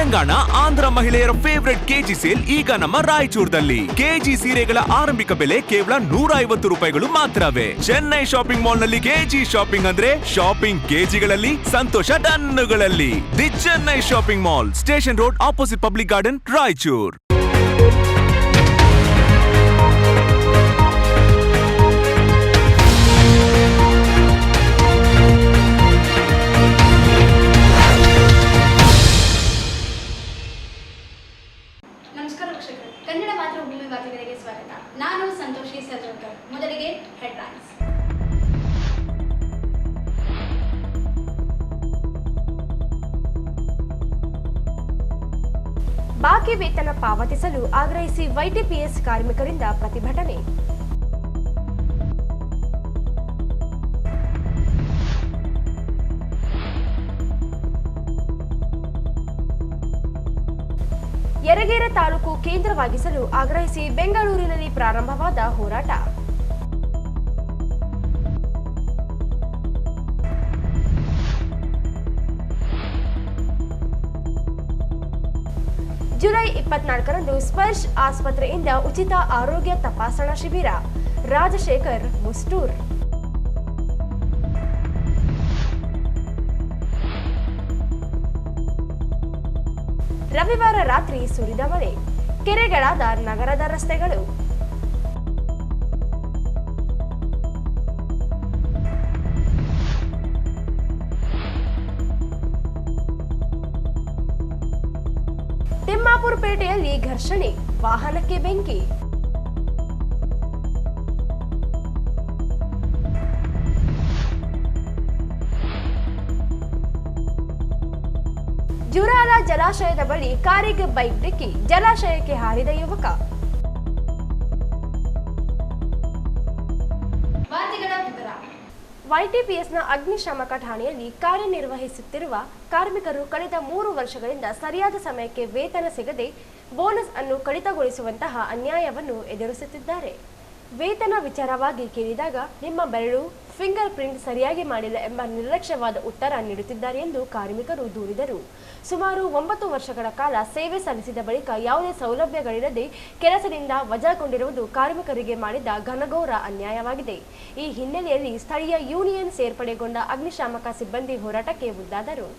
ತೆಲಂಗಾಣ ಆಂಧ್ರ ಮಹಿಳೆಯರ favourite KG sale ಈಗ ನಮ್ಮ ರಾಯಚೂರದಲ್ಲಿ. ಕೆಜಿ ಸೀರೆಗಳ ಆರಂಭಿಕ ಬೆಲೆ ಕೇವಲ 150 ರೂಪಾಯಿಗಳು ಮಾತ್ರವೇ. ಚೆನ್ನೈ ಶಾಪಿಂಗ್ ಮಾಲ್ ನಲ್ಲಿ ಕೆಜಿ ಶಾಪಿಂಗ್ ಅಂದ್ರೆ ಶಾಪಿಂಗ್ ಕೆಜಿಗಳಲ್ಲಿ, ಸಂತೋಷ ಟನ್ನುಗಳಲ್ಲಿ. The Chennai shopping mall, station road, opposite public garden, Raichur. Kannada Matrubhumi ವಾರ್ತೆಗಳಿಗೆ ಸ್ವಾಗತ. ನಾನು ಸಂತೋಷಿ ಸರ್ಜೋಕರ್. ಮೊದಲಿಗೆ ಹೆಡ್ಲೈನ್ಸ್. ಬಾಕಿ ವೇತನ ಪಾವತಿಸಲು ಆಗ್ರಹಿಸಿ ವೈಟಿಪಿಎಸ್ ಕಾರ್ಮಿಕರಿಂದ ಪ್ರತಿಭಟನೆ. ಯರಗೇರ ತಾಲೂಕು ಕೇಂದ್ರವಾಗಿಸಲು ಆಗ್ರಹಿಸಿ ಬೆಂಗಳೂರಿನಲ್ಲಿ ಪ್ರಾರಂಭವಾದ ಹೋರಾಟ. ಜುಲೈ 24ರಂದು ಸ್ಪರ್ಶ್ ಆಸ್ಪತ್ರೆಯಿಂದ ಉಚಿತ ಆರೋಗ್ಯ ತಪಾಸಣಾ ಶಿಬಿರ. ರಾಜಶೇಖರ್ ಮುಸ್ಟೂರ್. ರವಿವಾರ ರಾತ್ರಿ ಸುರಿದ ಮಳೆ, ಕೆರೆಗಳಾದ ನಗರದ ರಸ್ತೆಗಳು. ತಿಮ್ಮಾಪುರ ಪೇಟೆಯಲ್ಲಿ ಘರ್ಷಣೆ, ವಾಹನಕ್ಕೆ ಬೆಂಕಿ. ಜುರಾಲ ಜಲಾಶಯದ ಬಳಿ ಕಾರಿಗೆ ಬೈಕ್ ಡಿಕ್ಕಿ, ಜಲಾಶಯಕ್ಕೆ ಹಾರಿದ ಯುವಕ. ವೈಟಿಪಿಎಸ್ನ ಅಗ್ನಿಶಾಮಕ ಠಾಣೆಯಲ್ಲಿ ಕಾರ್ಯನಿರ್ವಹಿಸುತ್ತಿರುವ ಕಾರ್ಮಿಕರು ಕಳೆದ 3 ವರ್ಷಗಳಿಂದ ಸರಿಯಾದ ಸಮಯಕ್ಕೆ ವೇತನ ಸಿಗದೆ ಬೋನಸ್ ಅನ್ನು ಕಡಿತಗೊಳಿಸುವಂತಹ ಅನ್ಯಾಯವನ್ನು ಎದುರಿಸುತ್ತಿದ್ದಾರೆ. ವೇತನ ವಿಚಾರವಾಗಿ ಕೇಳಿದಾಗ ನಿಮ್ಮ ಬೆರಳು ಫಿಂಗರ್ ಪ್ರಿಂಟ್ ಸರಿಯಾಗಿ ಮಾಡಿಲ್ಲ ಎಂಬ ನಿರ್ಲಕ್ಷ್ಯವಾದ ಉತ್ತರ ನೀಡುತ್ತಿದ್ದಾರೆ ಎಂದು ಕಾರ್ಮಿಕರು ದೂರಿದರು. ಸುಮಾರು 9 ವರ್ಷಗಳ ಕಾಲ ಸೇವೆ ಸಲ್ಲಿಸಿದ ಬಳಿಕ ಯಾವುದೇ ಸೌಲಭ್ಯಗಳಿಲ್ಲದೆ ಕೆಲಸದಿಂದ ವಜಾಗೊಂಡಿರುವುದು ಕಾರ್ಮಿಕರಿಗೆ ಮಾಡಿದ ಘನಘೋರ ಅನ್ಯಾಯವಾಗಿದೆ. ಈ ಹಿನ್ನೆಲೆಯಲ್ಲಿ ಸ್ಥಳೀಯ ಯೂನಿಯನ್ ಸೇರ್ಪಡೆಗೊಂಡ ಅಗ್ನಿಶಾಮಕ ಸಿಬ್ಬಂದಿ ಹೋರಾಟಕ್ಕೆ ಮುಂದಾದರು.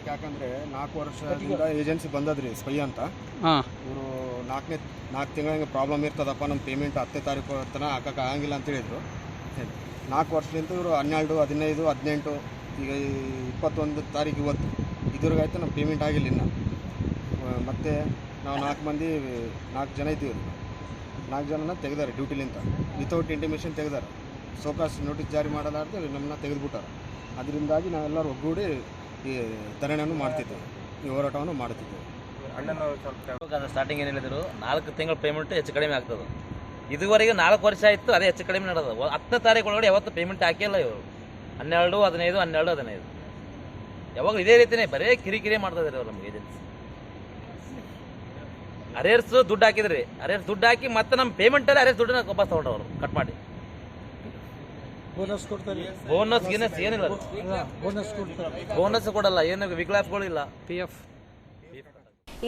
ಯಾಕಂದ್ರೆ 4 ವರ್ಷದಿಂದ ಏಜೆನ್ಸಿ ಬಂದದ್ರಿ ಸ್ಪೈ ಅಂತ. ಇವರು 4 ತಿಂಗಳ ಪ್ರಾಬ್ಲಮ್ ಇರ್ತದಪ್ಪ, ನಮ್ಮ ಪೇಮೆಂಟ್ 10ನೇ ತಾರೀಕು ತನಕ ಹಾಕಕ್ಕೆ ಆಗಂಗಿಲ್ಲ ಅಂತ ಹೇಳಿದ್ರು. 4 ವರ್ಷದಿಂದ ಇವರು 12, 15, 18 ಈಗ 21 ತಾರೀಕು ಇವತ್ತು ಇದುವರೆಗಾಯ್ತು ನಮ್ಮ ಪೇಮೆಂಟ್ ಆಗಿಲ್ಲ ಇನ್ನು. ಮತ್ತು ನಾವು 4 ಜನ ಇದ್ದೀವಿ. 4 ಜನನ ತೆಗೆದಾರೆ ಡ್ಯೂಟಿಲಿಂದ, ವಿತೌಟ್ ಇಂಟಿಮೇಷನ್ ತೆಗೆದಾರೆ. ಸೋಕಾಸ್ ನೋಟಿಸ್ ಜಾರಿ ಮಾಡಲಾರ್ದು ನಮ್ಮನ್ನ ತೆಗೆದುಬಿಟ್ಟಾರೆ. ಅದರಿಂದಾಗಿ ನಾವೆಲ್ಲರೂ ಒಗ್ಗೂಡಿ ಈ ಧರಣಿಯನ್ನು ಮಾಡ್ತಿದ್ದೇವೆ, ಈ ಹೋರಾಟವನ್ನು ಮಾಡ್ತಿದ್ದೇವೆ. ಸ್ಟಾರ್ಟಿಂಗ್ ಏನು ಹೇಳಿದ್ರು 4 ತಿಂಗಳ ಪೇಮೆಂಟ್ ಹೆಚ್ಚು ಕಡಿಮೆ ಆಗ್ತದೆ. ಇದುವರೆಗೆ 4 ವರ್ಷ ಆಯಿತು, ಅದೇ ಹೆಚ್ಚು ಕಡಿಮೆ ನಡೆದ. 10ನೇ ತಾರೀಕು ಒಳಗಡೆ ಯಾವತ್ತು ಪೇಮೆಂಟ್ ಹಾಕಿಲ್ಲ ಇವರು. 12, 15, 12, 15 ಯಾವಾಗ ಇದೇ ರೀತಿಯೇ ಬರೀ ಕಿರಿಕಿರಿ ಮಾಡ್ತಾ ಇದ್ದಾರೆ ಅವರು. ನಮ್ಗೆ ಏಜೆನ್ಸಿ ಅರೇರ್ಸ್ ದುಡ್ಡು ಹಾಕಿದ್ರಿ, ಅರೇರ್ಸ್ ದುಡ್ಡು ಹಾಕಿ ಮತ್ತೆ ನಮ್ಮ ಪೇಮೆಂಟಲ್ಲಿ ಅರೇರ್ಸ್ ದುಡ್ಡನ್ನ ವಾಪಸ್ ತಗೊಂಡ್ರು ಅವರು, ಕಟ್ ಮಾಡಿ. ಬೋನಸ್ ಗಿನಸ್ ಏನಿಲ್ಲ, ಬೋನಸ್ ಕೊಡಲ್ಲ, ಏನು ವಿಕಲಾಂಗಗಳಿಲ್ಲ, PF.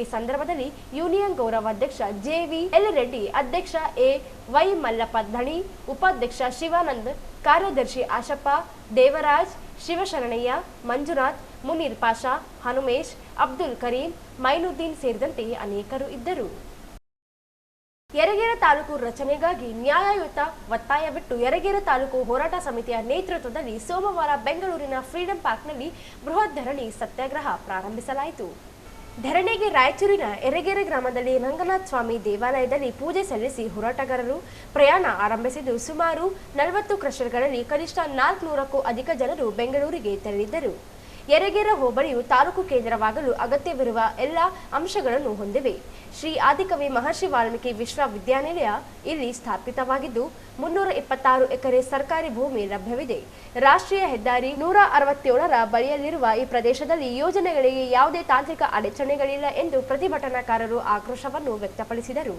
ಈ ಸಂದರ್ಭದಲ್ಲಿ ಯೂನಿಯನ್ ಗೌರವಾಧ್ಯಕ್ಷ JVL ರೆಡ್ಡಿ, ಅಧ್ಯಕ್ಷ AY ಮಲ್ಲಪ್ಪ ಧಣಿ, ಉಪಾಧ್ಯಕ್ಷ ಶಿವಾನಂದ್, ಕಾರ್ಯದರ್ಶಿ ಆಶಪ್ಪ, ದೇವರಾಜ್, ಶಿವಶರಣಯ್ಯ, ಮಂಜುನಾಥ್, ಮುನೀರ್ ಪಾಷಾ, ಹನುಮೇಶ್, ಅಬ್ದುಲ್ ಕರೀಂ, ಮೈನುದ್ದೀನ್ ಸೇರಿದಂತೆ ಅನೇಕರು ಇದ್ದರು. ಯರಗೇರ ತಾಲೂಕು ರಚನೆಗಾಗಿ ನ್ಯಾಯಯುತ ಒತ್ತಾಯ ಬಿಟ್ಟು ಯರಗೇರ ತಾಲೂಕು ಹೋರಾಟ ಸಮಿತಿಯ ನೇತೃತ್ವದಲ್ಲಿ ಸೋಮವಾರ ಬೆಂಗಳೂರಿನ ಫ್ರೀಡಂ ಪಾರ್ಕ್ನಲ್ಲಿ ಬೃಹತ್ ಧರಣಿ ಸತ್ಯಾಗ್ರಹ ಪ್ರಾರಂಭಿಸಲಾಯಿತು. ಧರಣಿಗೆ ರಾಯಚೂರಿನ ಯರಗೇರೆ ಗ್ರಾಮದಲ್ಲಿ ರಂಗನಾಥ ಸ್ವಾಮಿ ದೇವಾಲಯದಲ್ಲಿ ಪೂಜೆ ಸಲ್ಲಿಸಿ ಹೋರಾಟಗಾರರು ಪ್ರಯಾಣ ಆರಂಭಿಸಿದ್ದು ಸುಮಾರು 40 ಕ್ರಷರ್ಗಳಲ್ಲಿ ಕನಿಷ್ಠ 400ಕ್ಕೂ ಅಧಿಕ ಜನರು ಬೆಂಗಳೂರಿಗೆ ತೆರಳಿದ್ದರು. ಯರಗೇರ ಹೋಬಳಿಯು ತಾಲೂಕು ಕೇಂದ್ರವಾಗಲು ಅಗತ್ಯವಿರುವ ಎಲ್ಲ ಅಂಶಗಳನ್ನು ಹೊಂದಿವೆ. ಶ್ರೀ ಆದಿಕವಿ ಮಹರ್ಷಿ ವಾಲ್ಮೀಕಿ ವಿಶ್ವವಿದ್ಯಾನಿಲಯ ಇಲ್ಲಿ ಸ್ಥಾಪಿತವಾಗಿದ್ದು 326 ಎಕರೆ ಸರ್ಕಾರಿ ಭೂಮಿ ಲಭ್ಯವಿದೆ. ರಾಷ್ಟ್ರೀಯ ಹೆದ್ದಾರಿ 167ರ ಬಳಿಯಲ್ಲಿರುವ ಈ ಪ್ರದೇಶದಲ್ಲಿ ಯೋಜನೆಗಳಿಗೆ ಯಾವುದೇ ತಾಂತ್ರಿಕ ಅಡಚಣೆಗಳಿಲ್ಲ ಎಂದು ಪ್ರತಿಭಟನಾಕಾರರು ಆಕ್ರೋಶವನ್ನು ವ್ಯಕ್ತಪಡಿಸಿದರು.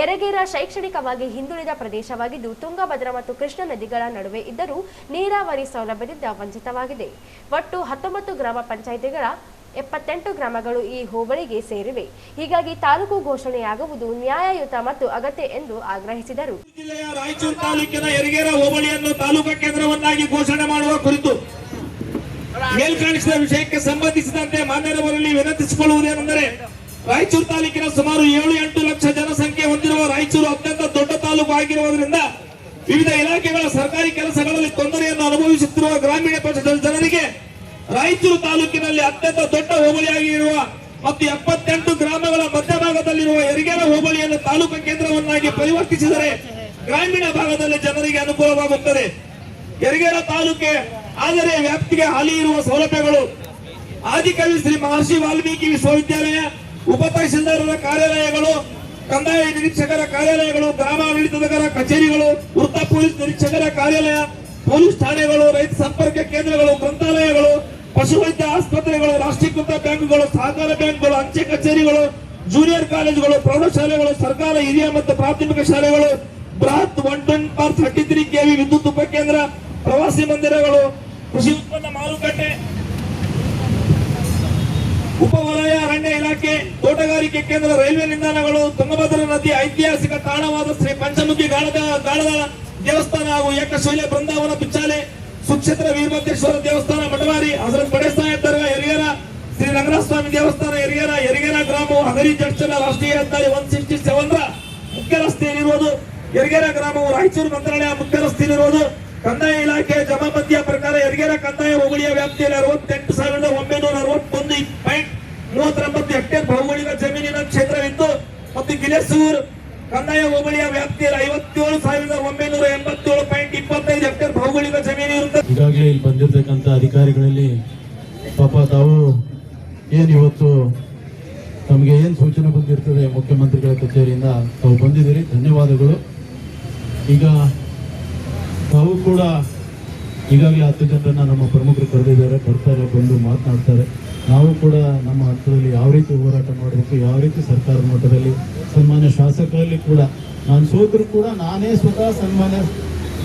ಯರಗೇರ ಶೈಕ್ಷಣಿಕವಾಗಿ ಹಿಂದುಳಿದ ಪ್ರದೇಶವಾಗಿದ್ದು ತುಂಗಭದ್ರಾ ಮತ್ತು ಕೃಷ್ಣಾ ನದಿಗಳ ನಡುವೆ ಇದ್ದರೂ ನೀರಾವರಿ ಸೌಲಭ್ಯದಿಂದ ವಂಚಿತವಾಗಿದೆ. ಒಟ್ಟು 19 ಗ್ರಾಮ ಪಂಚಾಯಿತಿಗಳ 78 ಗ್ರಾಮಗಳು ಈ ಹೋಬಳಿಗೆ ಸೇರಿವೆ. ಹೀಗಾಗಿ ತಾಲೂಕು ಘೋಷಣೆಯಾಗುವುದು ನ್ಯಾಯಯುತ ಮತ್ತು ಅಗತ್ಯ ಎಂದು ಆಗ್ರಹಿಸಿದರು. ಜಿಲ್ಲೆಯ ರಾಯಚೂರು ತಾಲೂಕಿನ ಯರಗೇರ ಹೋಬಳಿಯನ್ನು ತಾಲೂಕಾ ಕೇಂದ್ರವನ್ನಾಗಿ ಘೋಷಣೆ ಮಾಡುವ ಕುರಿತು ಮೇಲ್ಕಾಣಿಸಿದ ವಿಷಯಕ್ಕೆ ಸಂಬಂಧಿಸಿದಂತೆ ಮಾನ್ಯರವರಲ್ಲಿ ವಿನಂತಿಸಿಕೊಳ್ಳುವುದೇನೆಂದರೆ, ರಾಯಚೂರು ತಾಲೂಕಿನ ಸುಮಾರು 7-8 ಲಕ್ಷ ಜನಸಂಖ್ಯೆ ಹೊಂದಿರುವ ರಾಯಚೂರು ಅತ್ಯಂತ ದೊಡ್ಡ ತಾಲೂಕು ಆಗಿರುವುದರಿಂದ ವಿವಿಧ ಇಲಾಖೆಗಳ ಸರ್ಕಾರಿ ಕೆಲಸಗಳಲ್ಲಿ ತೊಂದರೆಯನ್ನು ಅನುಭವಿಸುತ್ತಿರುವ ಗ್ರಾಮೀಣ ಪ್ರದೇಶದ ಜನರಿಗೆ ರಾಯಚೂರು ತಾಲೂಕಿನಲ್ಲಿ ಅತ್ಯಂತ ದೊಡ್ಡ ಹೋಬಳಿಯಾಗಿರುವ ಮತ್ತು 78 ಗ್ರಾಮಗಳ ಮಧ್ಯಭಾಗದಲ್ಲಿರುವ ಯರಗೇರ ಹೋಬಳಿಯನ್ನು ತಾಲೂಕು ಕೇಂದ್ರವನ್ನಾಗಿ ಪರಿವರ್ತಿಸಿದರೆ ಗ್ರಾಮೀಣ ಭಾಗದಲ್ಲಿ ಜನರಿಗೆ ಅನುಕೂಲವಾಗುತ್ತದೆ. ಯರಗೇರ ತಾಲೂಕೆ ಆದರೆ ವ್ಯಾಪ್ತಿಗೆ ಹಾಲಿ ಇರುವ ಸೌಲಭ್ಯಗಳು ಆದಿಕವಿ ಶ್ರೀ ಮಹರ್ಷಿ ವಾಲ್ಮೀಕಿ ವಿಶ್ವವಿದ್ಯಾಲಯ, ಉಪ ತಹಶೀಲ್ದಾರರ ಕಾರ್ಯಾಲಯಗಳು, ಕಂದಾಯ ನಿರೀಕ್ಷಕರ ಕಾರ್ಯಾಲಯಗಳು, ಗ್ರಾಮಾಡಳಿತದರ ಕಚೇರಿಗಳು, ವೃತ್ತ ಪೊಲೀಸ್ ನಿರೀಕ್ಷಕರ ಕಾರ್ಯಾಲಯ, ಪೊಲೀಸ್ ಠಾಣೆಗಳು, ರೈತ ಸಂಪರ್ಕ ಕೇಂದ್ರಗಳು, ಗ್ರಂಥಾಲಯಗಳು, ಪಶುವೈದ್ಯ ಆಸ್ಪತ್ರೆಗಳು, ರಾಷ್ಟ್ರೀಕೃತ ಬ್ಯಾಂಕ್ಗಳು, ಸಹಕಾರ ಬ್ಯಾಂಕ್ಗಳು, ಅಂಚೆ ಕಚೇರಿಗಳು, ಜೂನಿಯರ್ ಕಾಲೇಜುಗಳು, ಪ್ರೌಢಶಾಲೆಗಳು, ಸರ್ಕಾರ ಹಿರಿಯ ಮತ್ತು ಪ್ರಾಥಮಿಕ ಶಾಲೆಗಳು, ಬೃಹತ್ 110/33 kV ವಿದ್ಯುತ್ ಉಪಕೇಂದ್ರ, ಪ್ರವಾಸಿ ಮಂದಿರಗಳು, ಕೃಷಿ ಉತ್ಪನ್ನ ಮಾರುಕಟ್ಟೆ, ಉಪವಲಯ ಅರಣ್ಯ ಇಲಾಖೆ, ತೋಟಗಾರಿಕೆ ಕೇಂದ್ರ, ರೈಲ್ವೆ ನಿಲ್ದಾಣಗಳು, ತುಂಗಭದ್ರಾ ನದಿ ಐತಿಹಾಸಿಕ ತಾಣವಾದ ಶ್ರೀ ಪಂಚಮುಖಿ ಗಾಳದ ದೇವಸ್ಥಾನ ಹಾಗೂ ಏಕಶೈಲ ಬೃಂದಾವನ ಬಿಚ್ಚಾಲೆ, ಸುಕ್ಷೇತ್ರ ವೀರಭದ್ರೇಶ್ವರ ದೇವಸ್ಥಾನ ಮಠವಾರಿ, ಹಜರತ್ ಬಡೆ ಸಾಹೇಬ್ ದರ್ಗಾ ಯರಗೇರ, ಶ್ರೀ ರಂಗನಾಥ ಸ್ವಾಮಿ ದೇವಸ್ಥಾನ ಯರಗೇರ, ಯರಗೇರ ಗ್ರಾಮವು ಹಗರಿ ಜಡ್ಚಲ ರಾಷ್ಟ್ರೀಯ ಹೆದ್ದಾರಿ 167ರ ಮುಖ್ಯ ರಸ್ತೆಯಲ್ಲಿರುವುದು. ಯರಗೇರ ಗ್ರಾಮವು ರಾಯಚೂರು ಮಂತ್ರಾಲಯ ಮುಖ್ಯ ರಸ್ತೆಯಲ್ಲಿರುವುದು. ಕಂದಾಯ ಇಲಾಖೆ ಜಮಾಬಂದಿಯ ಪ್ರಕಾರ ಯರಗೇರ ಕಂದಾಯ ಹೋಬಳಿಯ ವ್ಯಾಪ್ತಿಯಲ್ಲಿ 68,901.39 ಹೆಕ್ಟೇರ್ ಭೌಗೋಳಿಕ ಜಮೀನಿನ ಕ್ಷೇತ್ರವಿದ್ದು ಮತ್ತು ಗಿಲೇಸೂರು ಕಂದಾಯ ಹೋಬಳಿಯ ವ್ಯಾಪ್ತಿಯಲ್ಲಿ 57,987.25 ಹೆಕ್ಟೇರ್ ಭೌಗೋಳಿಕ ಜಮೀನು ಇರುತ್ತದೆ. ಈಗಾಗಲೇ ಇಲ್ಲಿ ಬಂದಿರತಕ್ಕಂಥ ಅಧಿಕಾರಿಗಳಲ್ಲಿ ಪಾಪ ತಾವು ಇವತ್ತು ತಮಗೆ ಏನು ಸೂಚನೆ ಬಂದಿರ್ತದೆ ಮುಖ್ಯಮಂತ್ರಿಗಳ ಕಚೇರಿಯಿಂದ ತಾವು ಬಂದಿದ್ದೀರಿ, ಧನ್ಯವಾದಗಳು. ಈಗ ತಾವು ಕೂಡ ಈಗಾಗಲೇ 10 ಜನರನ್ನ ನಮ್ಮ ಪ್ರಮುಖರು ಕರೆದಿದ್ದಾರೆ, ಬರ್ತಾರೆ, ಬಂದು ಮಾತನಾಡ್ತಾರೆ. ನಾವು ಕೂಡ ನಮ್ಮ ಹಂತದಲ್ಲಿ ಯಾವ ರೀತಿ ಹೋರಾಟ ಮಾಡಬೇಕು, ಯಾವ ರೀತಿ ಸರ್ಕಾರ ಮಟ್ಟದಲ್ಲಿ ಸನ್ಮಾನ್ಯ ಶಾಸಕರಲ್ಲಿ ಕೂಡ ನಾನು ಸೋತರು ಕೂಡ ನಾನೇ ಸ್ವತಃ ಸನ್ಮಾನ್ಯ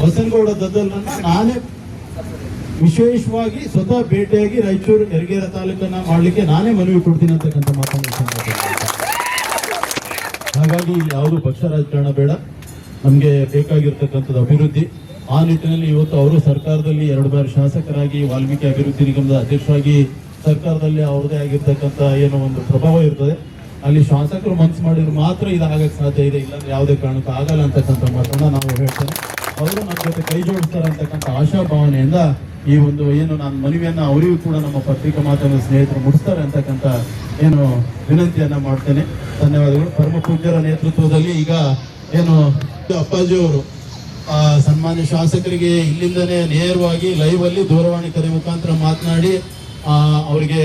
ಬಸನಗೌಡ ದದ್ದಲ್ರನ್ನ ನಾನೇ ವಿಶೇಷವಾಗಿ ಸ್ವತಃ ಭೇಟಿಯಾಗಿ ರಾಯಚೂರು ಯರಗೇರ ತಾಲೂಕನ್ನ ಮಾಡಲಿಕ್ಕೆ ನಾನೇ ಮನವಿ ಕೊಡ್ತೀನಿ ಅಂತಕ್ಕಂಥ ಮಾತನ್ನು. ಹಾಗಾಗಿ ಇಲ್ಲಿ ಯಾವುದು ಪಕ್ಷ ರಾಜಕಾರಣ ಬೇಡ, ನಮಗೆ ಬೇಕಾಗಿರ್ತಕ್ಕಂಥದ್ದು ಅಭಿವೃದ್ಧಿ. ಆ ನಿಟ್ಟಿನಲ್ಲಿ ಇವತ್ತು ಅವರು ಸರ್ಕಾರದಲ್ಲಿ 2 ಬಾರಿ ಶಾಸಕರಾಗಿ ವಾಲ್ಮೀಕಿ ಅಭಿವೃದ್ಧಿ ನಿಗಮದ ಅಧ್ಯಕ್ಷರಾಗಿ ಸರ್ಕಾರದಲ್ಲಿ ಅವ್ರದೇ ಆಗಿರ್ತಕ್ಕಂಥ ಏನೋ ಒಂದು ಪ್ರಭಾವ ಇರ್ತದೆ. ಅಲ್ಲಿ ಶಾಸಕರು ಮನಸ್ಸು ಮಾಡಿದ್ರೆ ಮಾತ್ರ ಇದಾಗಕ್ಕೆ ಸಾಧ್ಯ ಇದೆ, ಇಲ್ಲಾಂದ್ರೆ ಯಾವುದೇ ಕಾರಣಕ್ಕೂ ಆಗಲ್ಲ ಅಂತಕ್ಕಂಥ ಮಾತನ್ನ ನಾವು ಹೇಳ್ತೇನೆ. ಅವರು ನಮ್ಮ ಜೊತೆ ಕೈ ಜೋಡಿಸ್ತಾರೆ ಅಂತಕ್ಕಂಥ ಆಶಾಭಾವನೆಯಿಂದ ಈ ಒಂದು ಏನು ನಾನು ಮನವಿಯನ್ನ ಅವರಿಗೂ ಕೂಡ ನಮ್ಮ ಪತ್ರಿಕಾ ಮಾಧ್ಯಮದ ಸ್ನೇಹಿತರು ಮುಡಿಸ್ತಾರೆ ಅಂತಕ್ಕಂಥ ಏನು ವಿನಂತಿಯನ್ನ ಮಾಡ್ತೇನೆ. ಧನ್ಯವಾದಗಳು. ಪರಮ ಪೂಜ್ಯರ ನೇತೃತ್ವದಲ್ಲಿ ಈಗ ಏನು ಅಪ್ಪಾಜಿಯವರು ಸನ್ಮಾನ್ಯ ಶಾಸಕರಿಗೆ ಇಲ್ಲಿಂದನೇ ನೇರವಾಗಿ ಲೈವ್ ಅಲ್ಲಿ ದೂರವಾಣಿ ಕರೆ ಮುಖಾಂತರ ಮಾತನಾಡಿ ಅವರಿಗೆ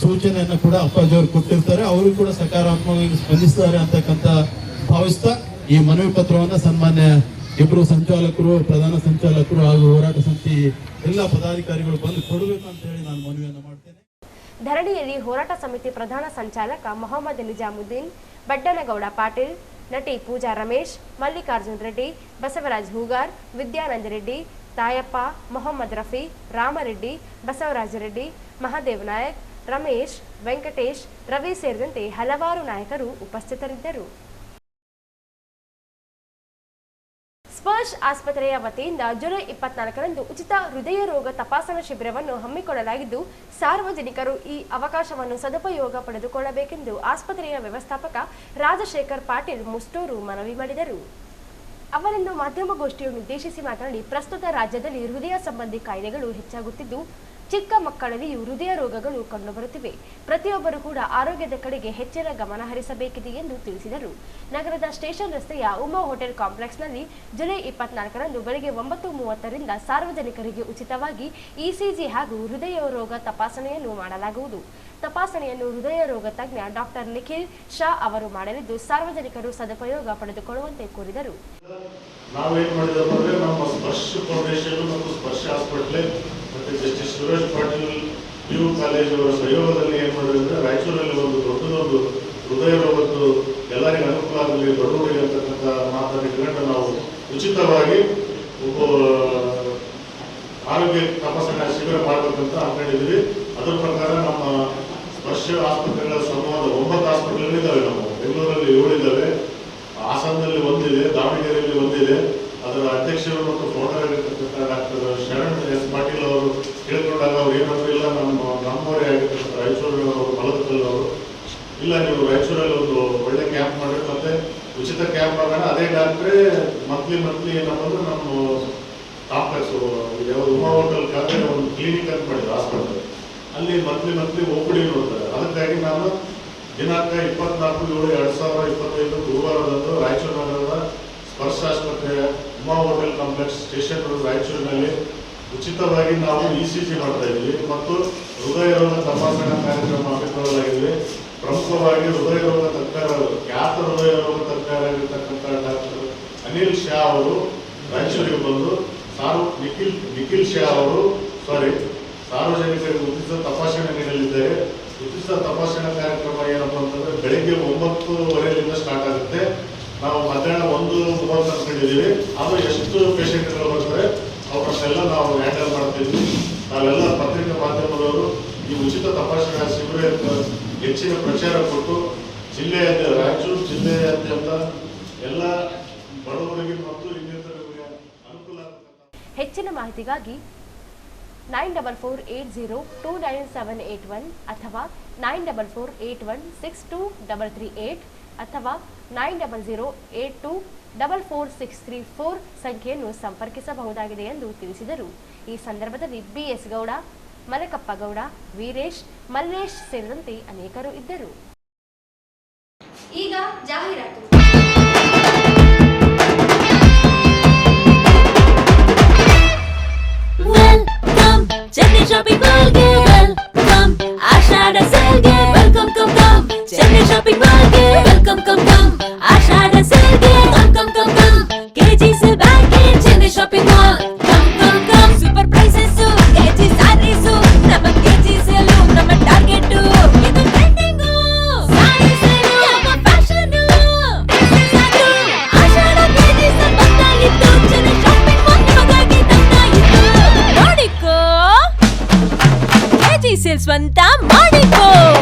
ಸೂಚನೆಯನ್ನು ಕೂಡ ಅಪ್ಪಾಜಿಯವರು ಕೊಟ್ಟಿರ್ತಾರೆ. ಅವರು ಕೂಡ ಸಕಾರಾತ್ಮಕವಾಗಿ ಸ್ಪಂದಿಸ್ತಾರೆ ಅಂತಕ್ಕಂಥ ಭಾವಿಸ್ತಾ ಈ ಮನವಿ ಪತ್ರವನ್ನ ಸನ್ಮಾನ್ಯ ಇಬ್ಬರು ಸಂಚಾಲಕರು, ಪ್ರಧಾನ ಸಂಚಾಲಕರು ಹಾಗೂ ಹೋರಾಟ ಸಮಿತಿ ಎಲ್ಲ ಪದಾಧಿಕಾರಿಗಳು ಬಂದು ಕೊಡಬೇಕು ಅಂತ ಹೇಳಿ ನಾನು ಮನವಿಯನ್ನು ಮಾಡ್ತೇನೆ. ಧರಣಿಯಲ್ಲಿ ಹೋರಾಟ ಸಮಿತಿ ಪ್ರಧಾನ ಸಂಚಾಲಕ ಮೊಹಮ್ಮದ್ ನಿಜಾಮುದ್ದೀನ್, ಬಡ್ಡನಗೌಡ ಪಾಟೀಲ್, ನಟಿ ಪೂಜಾ ರಮೇಶ್, ಮಲ್ಲಿಕಾರ್ಜುನ್ ರೆಡ್ಡಿ, ಬಸವರಾಜ್ ಹೂಗಾರ್, ವಿದ್ಯಾನಂದ ರೆಡ್ಡಿ, ತಾಯಪ್ಪ, ಮೊಹಮ್ಮದ್ ರಫಿ, ರಾಮರೆಡ್ಡಿ, ಬಸವರಾಜರೆಡ್ಡಿ, ಮಹಾದೇವ್ ನಾಯಕ್, ರಮೇಶ್, ವೆಂಕಟೇಶ್, ರವಿ ಸೇರಿದಂತೆ ಹಲವಾರು ನಾಯಕರು ಉಪಸ್ಥಿತರಿದ್ದರು. ಸ್ಪರ್ಶ್ ಆಸ್ಪತ್ರೆಯ ವತಿಯಿಂದ ಜುಲೈ 24ರಂದು ಉಚಿತ ಹೃದಯ ರೋಗ ತಪಾಸಣಾ ಶಿಬಿರವನ್ನು ಹಮ್ಮಿಕೊಳ್ಳಲಾಗಿದ್ದು, ಸಾರ್ವಜನಿಕರು ಈ ಅವಕಾಶವನ್ನು ಸದುಪಯೋಗ ಪಡೆದುಕೊಳ್ಳಬೇಕೆಂದು ಆಸ್ಪತ್ರೆಯ ವ್ಯವಸ್ಥಾಪಕ ರಾಜಶೇಖರ್ ಪಾಟೀಲ್ ಮುಷ್ಟೂರು ಮನವಿ ಮಾಡಿದರು. ಅವರಿಂದು ಮಾಧ್ಯಮಗೋಷ್ಠಿಯನ್ನು ಉದ್ದೇಶಿಸಿ ಮಾತನಾಡಿ, ಪ್ರಸ್ತುತ ರಾಜ್ಯದಲ್ಲಿ ಹೃದಯ ಸಂಬಂಧಿ ಕಾಯಿಲೆಗಳು ಹೆಚ್ಚಾಗುತ್ತಿದ್ದು, ಚಿಕ್ಕ ಮಕ್ಕಳಲ್ಲಿಯೂ ಹೃದಯ ರೋಗಗಳು ಕಂಡುಬರುತ್ತಿವೆ. ಪ್ರತಿಯೊಬ್ಬರು ಕೂಡ ಆರೋಗ್ಯದ ಕಡೆಗೆ ಹೆಚ್ಚಿನ ಗಮನ ಹರಿಸಬೇಕಿದೆ ಎಂದು ತಿಳಿಸಿದರು. ನಗರದ ಸ್ಟೇಷನ್ ರಸ್ತೆಯ ಉಮಾ ಹೋಟೆಲ್ ಕಾಂಪ್ಲೆಕ್ಸ್ನಲ್ಲಿ ಜುಲೈ 24ರಂದು ಬೆಳಗ್ಗೆ 9:30ರಿಂದ ಸಾರ್ವಜನಿಕರಿಗೆ ಉಚಿತವಾಗಿ ಇಸಿಜಿ ಹಾಗೂ ಹೃದಯ ರೋಗ ತಪಾಸಣೆಯನ್ನು ಮಾಡಲಾಗುವುದು. ತಪಾಸಣೆಯನ್ನು ಹೃದಯ ರೋಗ ತಜ್ಞ ಡಾಕ್ಟರ್ ನಿಖಿಲ್ ಶಾ ಅವರು ಮಾಡಲಿದ್ದು, ಸಾರ್ವಜನಿಕರು ಸದುಪಯೋಗ ಪಡೆದುಕೊಳ್ಳುವಂತೆ ಕೋರಿದರು. ನಾವೇನ್ ಮಾಡಿದಪ್ಪ ಅಂದ್ರೆ ನಮ್ಮ ಸ್ಪರ್ಶ ಫೌಂಡೇಶನ್ ಮತ್ತು ಸ್ಪರ್ಶ ಹಾಸ್ಪಿಟಲ್ ಮತ್ತೆ justice Suresh Patil PU college ಅವರ ಸಹಯೋಗದಲ್ಲಿ ಏನ್ ಮಾಡಿದ್ರೆ ಅಂದ್ರೆ ರಾಯಚೂರಲ್ಲಿ ಒಂದು ದೊಡ್ಡದೊಂದು ಹೃದಯ ರೋಗದ್ದು ಎಲ್ಲರಿಗೂ ಅನುಕೂಲ ಆಗಲಿ, ಬಡವರಿಗೆ ಅಂತಕ್ಕಂಥ ಮಾತನ್ನು ಇಟ್ಕೊಂಡು ನಾವು ಉಚಿತವಾಗಿ ಆರೋಗ್ಯ ತಪಾಸಣೆ ಶಿಬಿರ ಮಾಡಬೇಕಂತ ಅನ್ಕೊಂಡಿದ್ವಿ. ಅದರ ಪ್ರಕಾರ ನಮ್ಮ ಸ್ಪರ್ಶ ಆಸ್ಪತ್ರೆಗಳ ಸಮೂಹದ 9 ಆಸ್ಪತ್ರೆಗಳಿದ್ದಾವೆ. ನಮ್ಮ ಬೆಂಗಳೂರಲ್ಲಿ 7 ಇದ್ದಾವೆ, ಹಾಸನದಲ್ಲಿ 1 ಇದೆ, ದಾವಣಗೆರೆಯಲ್ಲಿ 1 ಇದೆ. ಅದರ ಅಧ್ಯಕ್ಷರು ಮತ್ತು ಫೌಂಡರ್ ಆಗಿರ್ತಕ್ಕಂಥ ಡಾಕ್ಟರ್ ಶರಣ್ ಎಸ್ ಪಾಟೀಲ್ ಅವರು ಕೇಳ್ಕೊಂಡಾಗ ಅವ್ರು ಏನಂದ್ರೆ, ಇಲ್ಲ ನಮ್ಮವರೇ ಆಗಿರ್ತಕ್ಕಂಥ ರಾಯಚೂರಿನವರು ಮಲದಕಲ್ಲವರು, ಇಲ್ಲ ನೀವು ರಾಯಚೂರಲ್ಲಿ ಒಂದು ಒಳ್ಳೆ ಕ್ಯಾಂಪ್ ಮಾಡಿ ಮತ್ತೆ ಉಚಿತ ಕ್ಯಾಂಪ್ ಮಾಡೋಣ. ಅದೇ ಡಾಕ್ಟ್ರೇ ಮಂತ್ಲಿ ಏನಪ್ಪ ಅಂದ್ರೆ ನಮ್ಮ ಕಾಂಪ್ಲೆಕ್ಸ್ ಯಾವುದು ಉಮಾ ಹೋಟೆಲ್ ಕೆಳಗಡೆ ಒಂದು ಕ್ಲಿನಿಕ್ ಅಂತ ಮಾಡಿದ್ರು ಆಸ್ಪತ್ರೆ, ಅಲ್ಲಿ ಮಂತ್ಲಿ OPD ನೋಡ್ತಾರೆ. ಅದಕ್ಕಾಗಿ ನಾನು ದಿನಾಂಕ 24/7/2025 ಗುರುವಾರದಂದು ರಾಯಚೂರು ನಗರದ ಸ್ಪರ್ಶ ಆಸ್ಪತ್ರೆಯ Uma hotel complex station road ರಾಯಚೂರಿನಲ್ಲಿ ಉಚಿತವಾಗಿ ನಾವು ಇಸಿಜಿ ಮಾಡ್ತಾ ಇದ್ದೀವಿ ಮತ್ತು ಹೃದಯ ರೋಗ ತಪಾಸಣಾ ಕಾರ್ಯಕ್ರಮ ಹಮ್ಮಿಕೊಳ್ಳಲಾಗಿದೆ. ಪ್ರಮುಖವಾಗಿ ಹೃದಯ ರೋಗ ತಜ್ಞರು, ಖ್ಯಾತ ಹೃದಯ ರೋಗ ತಜ್ಞರಾಗಿರ್ತಕ್ಕಂಥ ಡಾಕ್ಟರ್ ಅನಿಲ್ ಶಾ ಅವರು ರಾಯಚೂರಿಗೆ ಬಂದು ನಿಖಿಲ್ ಶಾ ಅವರು ಸಾರ್ವಜನಿಕರಿಗೆ ಉಚಿತ ತಪಾಸಣೆ ನೀಡಲಿದ್ದಾರೆ. ಉಚಿತ ತಪಾಸಣಾ ಕಾರ್ಯಕ್ರಮ ಏನಪ್ಪ ಅಂತಂದ್ರೆ ಬೆಳಿಗ್ಗೆ 9:30ರಿಂದ ಸ್ಟಾರ್ಟ್ ಆಗುತ್ತೆ. ನಾವು ಮಧ್ಯಾಹ್ನ 1:30 ಅನ್ಕೊಂಡಿದ್ದೀವಿ. ಅದು ಎಷ್ಟು ಪೇಷಂಟ್ಗಳು ಬರ್ತಾರೆ ಅವರನ್ನೆಲ್ಲ ನಾವು ಹ್ಯಾಂಡಲ್ ಮಾಡ್ತಿದ್ವಿ. ನಾವೆಲ್ಲ ಪತ್ರಿಕಾ ಮಾಧ್ಯಮದವರು ಈ ಉಚಿತ ತಪಾಸಣಾ ಶಿಬಿರ ಹೆಚ್ಚಿನ ಪ್ರಚಾರ ಕೊಟ್ಟು ರಾಯಚೂರು ಜಿಲ್ಲೆಯಾದ್ಯಂತ ಎಲ್ಲ ಬಡವರಿಗೆ ಮತ್ತು ಇನ್ನಿತರರಿಗೆ ಅನುಕೂಲ ಆಗುತ್ತೆ. ಹೆಚ್ಚಿನ ಮಾಹಿತಿಗಾಗಿ 9448029781 ಅಥವಾ 9448162338 ಅಥವಾ 9008244634 ಸಂಖ್ಯೆಯನ್ನು ಸಂಪರ್ಕಿಸಬಹುದಾಗಿದೆ ಎಂದು ತಿಳಿಸಿದರು. ಈ ಸಂದರ್ಭದಲ್ಲಿ BS ಗೌಡ, ಮಲಕಪ್ಪ ಗೌಡ, ವೀರೇಶ್, ಮಲ್ಲೇಶ್ ಸೇರಿದಂತೆ ಅನೇಕರು ಇದ್ದರು. ಈಗ ಜಾಹೀರಾತು. Chennai Shopping Mall ge welcome, Ashada sale ge welcome, come. Chennai Shopping Mall ge welcome, come. Ashada sale ge come. KG Sale Bank in Chennai Shopping Mall, come. Super prices, KG sarees, nama KG sale, nama target, idu trending, saree sale, nama fashion, Ashada KG sale ಬಂದಾಗಿತ್ತು, Chennai Shopping Mall ನಿಮಗಾಗಿ ತಂದಾಗಿತ್ತು. ನೋಡಿಕೋ ಸ್ವಂತ ಮಾಡಿಕೋ.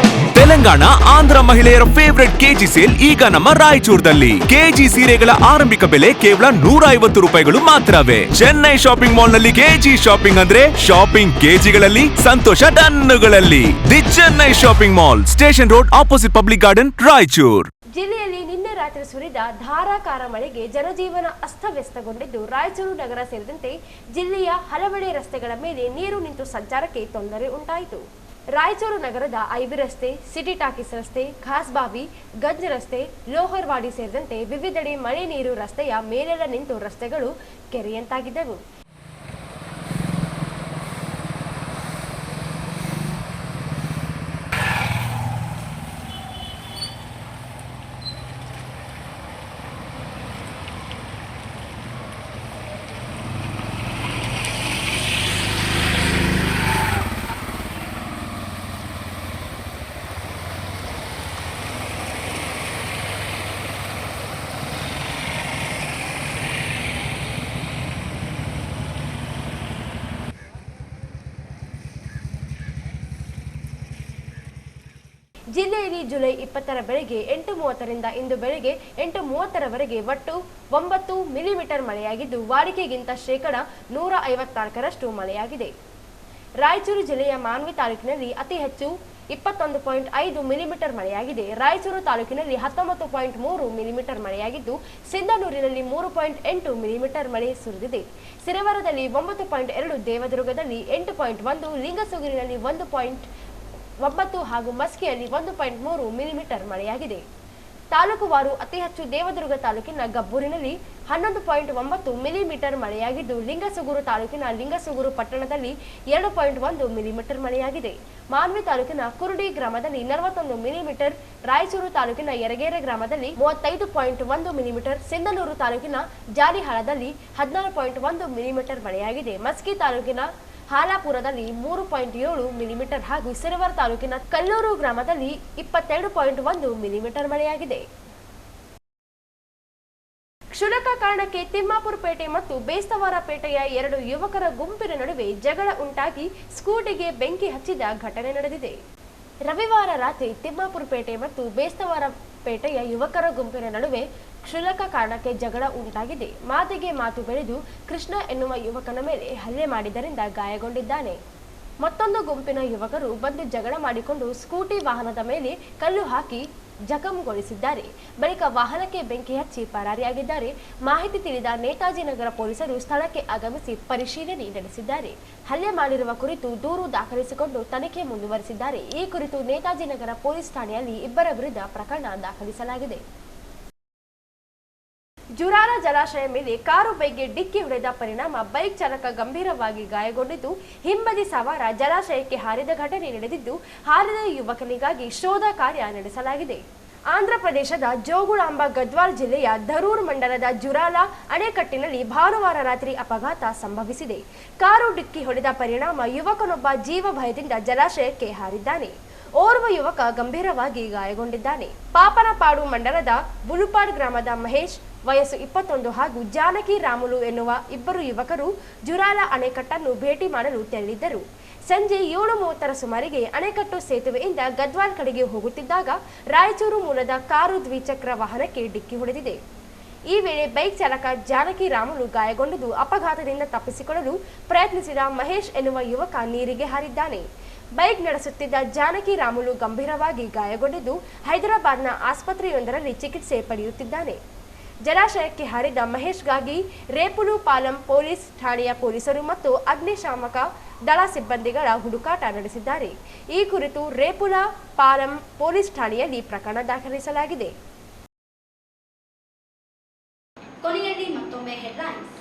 ತೆಲಂಗಾಣ, ಆಂಧ್ರ ಮಹಿಳೆಯರ favourite KG sale ಈಗ ನಮ್ಮ ರಾಯಚೂರದಲ್ಲಿ. KG ಸೀರೆಗಳ ಆರಂಭಿಕ ಬೆಲೆ ಕೇವಲ 150 ರೂಪಾಯಿಗಳು ಮಾತ್ರವೇ. ಚೆನ್ನೈ ಶಾಪಿಂಗ್ ಮಾಲ್ ನಲ್ಲಿ ಕೆಜಿ ಶಾಪಿಂಗ್ ಅಂದ್ರೆ ಶಾಪಿಂಗ್ ಕೆಜಿಗಳಲ್ಲಿ, ಸಂತೋಷ ಟನ್ನುಗಳಲ್ಲಿ. The Chennai shopping mall, station road, opposite public garden, Raichur. ಜಿಲ್ಲೆಯಲ್ಲಿ ನಿನ್ನೆ ರಾತ್ರಿ ಸುರಿದ ಧಾರಾಕಾರ ಮಳೆಗೆ ಜನಜೀವನ ಅಸ್ತವ್ಯಸ್ತಗೊಂಡಿದ್ದು, ರಾಯಚೂರು ನಗರ ಸೇರಿದಂತೆ ಜಿಲ್ಲೆಯ ಹಲವೆಡೆ ರಸ್ತೆಗಳ ಮೇಲೆ ನೀರು ನಿಂತು ಸಂಚಾರಕ್ಕೆ ತೊಂದರೆ ಉಂಟಾಯಿತು. ರಾಯಚೂರು ನಗರದ ಐಬಿ ರಸ್ತೆ, ಸಿಟಿ ಟಾಕೀಸ್ ರಸ್ತೆ, ಖಾಸ್ಬಾವಿ, ಗಂಜ್ ರಸ್ತೆ, ಲೋಹರ್ವಾಡಿ ಸೇರಿದಂತೆ ವಿವಿಧೆಡೆ ಮಳೆ ನೀರು ರಸ್ತೆಯ ಮೇಲೆಲ್ಲ ನಿಂತು ರಸ್ತೆಗಳು ಕೆರೆಯಂತಾಗಿದ್ದವು. ಜಿಲ್ಲೆಯಲ್ಲಿ ಜುಲೈ 20 ಬೆಳಗ್ಗೆ 8:30ರಿಂದ ಇಂದು ಬೆಳಗ್ಗೆ 8:30ರವರೆಗೆ ಒಟ್ಟು 9 ಮಿಲಿಮೀಟರ್ ಮಳೆಯಾಗಿದ್ದು ವಾಡಿಕೆಗಿಂತ ಶೇಕಡ 154ರಷ್ಟು ಮಳೆಯಾಗಿದೆ. ರಾಯಚೂರು ಜಿಲ್ಲೆಯ ಮಾನ್ವಿ ತಾಲೂಕಿನಲ್ಲಿ ಅತಿ ಹೆಚ್ಚು 21.5 ಮಿಲಿಮೀಟರ್ ಮಳೆಯಾಗಿದೆ. ರಾಯಚೂರು ತಾಲೂಕಿನಲ್ಲಿ 19.3 ಮಿಲಿಮೀಟರ್ ಮಳೆಯಾಗಿದ್ದು ಸಿಂಧನೂರಿನಲ್ಲಿ 3.8 ಮಿಲಿಮೀಟರ್ ಮಳೆ ಸುರಿದಿದೆ. ಸಿರವಾರದಲ್ಲಿ 9.2, ದೇವದುರ್ಗದಲ್ಲಿ 8.1, ಲಿಂಗಸುಗೂರಿನಲ್ಲಿ 1.9 ಹಾಗೂ ಮಸ್ಕಿಯಲ್ಲಿ 1.3 ಮಿಲಿಮೀಟರ್ ಮಳೆಯಾಗಿದೆ. ತಾಲೂಕುವಾರು ಅತಿ ಹೆಚ್ಚು ದೇವದುರ್ಗ ತಾಲೂಕಿನ ಗಬ್ಬೂರಿನಲ್ಲಿ 11.9 ಮಿಲಿಮೀಟರ್ ಮಳೆಯಾಗಿದ್ದು ಲಿಂಗಸುಗೂರು ತಾಲೂಕಿನ ಲಿಂಗಸುಗೂರು ಪಟ್ಟಣದಲ್ಲಿ 2.1 ಮಿಲಿಮೀಟರ್ ಮಳೆಯಾಗಿದೆ. ಮಾನ್ವಿ ತಾಲೂಕಿನ ಕುರುಡಿ ಗ್ರಾಮದಲ್ಲಿ 41 ಮಿಲಿಮೀಟರ್, ರಾಯಚೂರು ತಾಲೂಕಿನ ಯರಗೇರೆ ಗ್ರಾಮದಲ್ಲಿ 35.1 ಮಿಲಿಮೀಟರ್, ಸಿಂಧನೂರು ತಾಲೂಕಿನ ಜಾಲಿಹಾಳದಲ್ಲಿ 16.1 ಮಿಲಿಮೀಟರ್ ಮಳೆಯಾಗಿದೆ. ಮಸ್ಕಿ ತಾಲೂಕಿನ ಹಾಲಾಪುರದಲ್ಲಿ 3.7 ಮಿಲಿಮೀಟರ್ ಹಾಗೂ ಸಿರವಾರ ತಾಲೂಕಿನ ಕಲ್ಲೂರು ಗ್ರಾಮದಲ್ಲಿ 22.1 ಮಿಲಿಮೀಟರ್ ಮಳೆಯಾಗಿದೆ. ಕ್ಷುಲ್ಲಕ ಕಾರಣಕ್ಕೆ ತಿಮ್ಮಾಪುರ ಪೇಟೆ ಮತ್ತು ಬೇಸ್ತವಾರ ಪೇಟೆಯ 2 ಯುವಕರ ಗುಂಪಿನ ನಡುವೆ ಜಗಳ ಉಂಟಾಗಿ ಸ್ಕೂಟಿಗೆ ಬೆಂಕಿ ಹಚ್ಚಿದ ಘಟನೆ ನಡೆದಿದೆ. ರವಿವಾರ ರಾತ್ರಿ ತಿಮ್ಮಾಪುರ ಪೇಟೆ ಮತ್ತು ಬೇಸ್ತವಾರ ಪೇಟೆಯ ಯುವಕರ ಗುಂಪಿನ ನಡುವೆ ಕ್ಷುಲ್ಲಕ ಕಾರಣಕ್ಕೆ ಜಗಳ ಉಂಟಾಗಿದೆ. ಮಾತಿಗೆ ಮಾತು ಬೆಳೆದು ಕೃಷ್ಣ ಎನ್ನುವ ಯುವಕನ ಮೇಲೆ ಹಲ್ಲೆ ಮಾಡಿದ್ದರಿಂದ ಗಾಯಗೊಂಡಿದ್ದಾನೆ. ಮತ್ತೊಂದು ಗುಂಪಿನ ಯುವಕರು ಬಂದು ಜಗಳ ಮಾಡಿಕೊಂಡು ಸ್ಕೂಟಿ ವಾಹನದ ಮೇಲೆ ಕಲ್ಲು ಹಾಕಿ ಜಖಂಗೊಳಿಸಿದ್ದಾರೆ. ಬಳಿಕ ವಾಹನಕ್ಕೆ ಬೆಂಕಿ ಹಚ್ಚಿ ಪರಾರಿಯಾಗಿದ್ದಾರೆ. ಮಾಹಿತಿ ತಿಳಿದ ನೇತಾಜಿ ನಗರ ಪೊಲೀಸರು ಸ್ಥಳಕ್ಕೆ ಆಗಮಿಸಿ ಪರಿಶೀಲನೆ ನಡೆಸಿದ್ದಾರೆ. ಹಲ್ಲೆ ಮಾಡಿರುವ ಕುರಿತು ದೂರು ದಾಖಲಿಸಿಕೊಂಡು ತನಿಖೆ ಮುಂದುವರೆಸಿದ್ದಾರೆ. ಈ ಕುರಿತು ನೇತಾಜಿ ನಗರ ಪೊಲೀಸ್ ಠಾಣೆಯಲ್ಲಿ ಇಬ್ಬರ ವಿರುದ್ಧ ಪ್ರಕರಣ ದಾಖಲಿಸಲಾಗಿದೆ. ಜುರಾಲ ಜಲಾಶಯ ಮೇಲೆ ಕಾರು ಬೈಕ್ಗೆ ಡಿಕ್ಕಿ ಹೊಡೆದ ಪರಿಣಾಮ ಬೈಕ್ ಚಾಲಕ ಗಂಭೀರವಾಗಿ ಗಾಯಗೊಂಡಿದ್ದು ಹಿಂಬದಿ ಸವಾರ ಜಲಾಶಯಕ್ಕೆ ಹಾರಿದ ಘಟನೆ ನಡೆದಿದ್ದು ಹಾರಿದ ಯುವಕನಿಗಾಗಿ ಶೋಧ ಕಾರ್ಯ ನಡೆಸಲಾಗಿದೆ. ಆಂಧ್ರಪ್ರದೇಶದ ಜೋಗುಳಾಂಬ ಗದ್ವಾಲ್ ಜಿಲ್ಲೆಯ ಧರೂರ್ ಮಂಡಲದ ಜುರಾಲ ಅಣೆಕಟ್ಟಿನಲ್ಲಿ ಭಾನುವಾರ ರಾತ್ರಿ ಅಪಘಾತ ಸಂಭವಿಸಿದೆ. ಕಾರು ಡಿಕ್ಕಿ ಹೊಡೆದ ಪರಿಣಾಮ ಯುವಕನೊಬ್ಬ ಜೀವ ಭಯದಿಂದ ಜಲಾಶಯಕ್ಕೆ ಹಾರಿದ್ದಾನೆ. ಓರ್ವ ಯುವಕ ಗಂಭೀರವಾಗಿ ಗಾಯಗೊಂಡಿದ್ದಾನೆ. ಪಾಪನಪಾಡು ಮಂಡಲದ ಬುಲುಪಾಡ್ ಗ್ರಾಮದ ಮಹೇಶ್ ವಯಸ್ಸು 21 ಹಾಗೂ ಜಾನಕಿ ರಾಮುಲು ಎನ್ನುವ ಇಬ್ಬರು ಯುವಕರು ಜುರಾಲ ಅಣೆಕಟ್ಟನ್ನು ಭೇಟಿ ಮಾಡಲು ತೆರಳಿದ್ದರು. ಸಂಜೆ 7:30ರ ಸುಮಾರಿಗೆ ಅಣೆಕಟ್ಟು ಸೇತುವೆಯಿಂದ ಗದ್ವಾಲ್ ಕಡೆಗೆ ಹೋಗುತ್ತಿದ್ದಾಗ ರಾಯಚೂರು ಮೂಲದ ಕಾರು ದ್ವಿಚಕ್ರ ವಾಹನಕ್ಕೆ ಡಿಕ್ಕಿ ಹೊಡೆದಿದೆ. ಈ ವೇಳೆ ಬೈಕ್ ಚಾಲಕ ಜಾನಕಿ ರಾಮುಲು ಗಾಯಗೊಂಡಿದ್ದು ಅಪಘಾತದಿಂದ ತಪ್ಪಿಸಿಕೊಳ್ಳಲು ಪ್ರಯತ್ನಿಸಿದ ಮಹೇಶ್ ಎನ್ನುವ ಯುವಕ ನೀರಿಗೆ ಹಾರಿದ್ದಾನೆ. ಬೈಕ್ ನಡೆಸುತ್ತಿದ್ದ ಜಾನಕಿ ರಾಮುಲು ಗಂಭೀರವಾಗಿ ಗಾಯಗೊಂಡಿದ್ದು ಹೈದರಾಬಾದ್ನ ಆಸ್ಪತ್ರೆಯೊಂದರಲ್ಲಿ ಚಿಕಿತ್ಸೆ ಪಡೆಯುತ್ತಿದ್ದಾನೆ. ಜಲಾಶಯಕ್ಕೆ ಹಾರಿದ ಮಹೇಶ್ಗಾಗಿ ರೇಪುಲು ಪಾಲಂ ಪೊಲೀಸ್ ಠಾಣೆಯ ಪೊಲೀಸರು ಮತ್ತು ಅಗ್ನಿಶಾಮಕ ದಳ ಸಿಬ್ಬಂದಿಗಳ ಹುಡುಕಾಟ ನಡೆಸಿದ್ದಾರೆ. ಈ ಕುರಿತು ರೇಪುಲ ಪಾಲಂ ಪೊಲೀಸ್ ಠಾಣೆಯಲ್ಲಿ ಪ್ರಕರಣ ದಾಖಲಿಸಲಾಗಿದೆ. ಕೊನೆಯಲ್ಲಿ ಮತ್ತೊಮ್ಮೆ ಹೆಡ್ಲೈನ್ಸ್.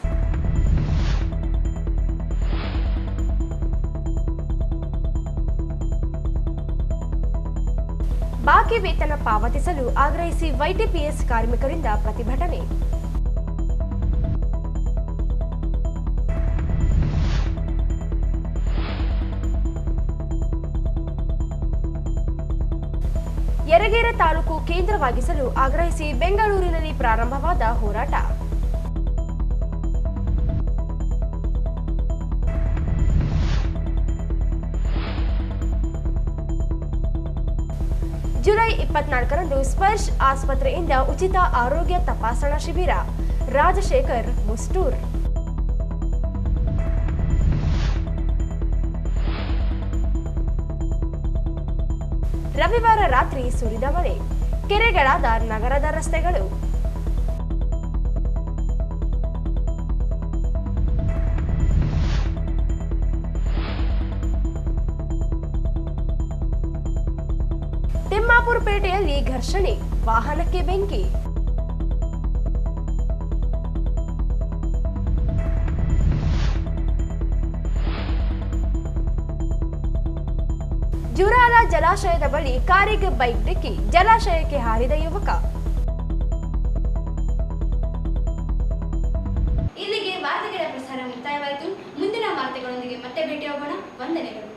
ಬಾಕಿ ವೇತನ ಪಾವತಿಸಲು ಆಗ್ರಹಿಸಿ ವೈಟಿಪಿಎಸ್ ಕಾರ್ಮಿಕರಿಂದ ಪ್ರತಿಭಟನೆ. ಯರಗೇರೆ ತಾಲೂಕು ಕೇಂದ್ರವಾಗಿಸಲು ಆಗ್ರಹಿಸಿ ಬೆಂಗಳೂರಿನಲ್ಲಿ ಪ್ರಾರಂಭವಾದ ಹೋರಾಟ. ಜುಲೈ 24ರಂದು ಸ್ಪರ್ಶ್ ಆಸ್ಪತ್ರೆಯಿಂದ ಉಚಿತ ಆರೋಗ್ಯ ತಪಾಸಣಾ ಶಿಬಿರ. ರಾಜಶೇಖರ್ ಮುಸ್ಟೂರ್. ರವಿವಾರ ರಾತ್ರಿ ಸುರಿದ ಮಳೆ, ಕೆರೆಗಳಾದ ನಗರದ ರಸ್ತೆಗಳು. ತಿಮ್ಮಾಪುರ ಪೇಟೆಯಲ್ಲಿ ಘರ್ಷಣೆ, ವಾಹನಕ್ಕೆ ಬೆಂಕಿ. ಜುರಾಲ ಜಲಾಶಯದ ಬಳಿ ಕಾರಿಗೆ ಬೈಕ್ ಡಿಕ್ಕಿ, ಜಲಾಶಯಕ್ಕೆ ಹಾರಿದ ಯುವಕ. ಇಲ್ಲಿಗೆ ವಾರ್ತೆಗಳ ಪ್ರಸಾರ ಮುಕ್ತಾಯವಾಯಿತು. ಮುಂದಿನ ವಾರ್ತೆಗಳೊಂದಿಗೆ ಮತ್ತೆ ಭೇಟಿಯಾಗೋಣ. ವಂದನೆಗಳು.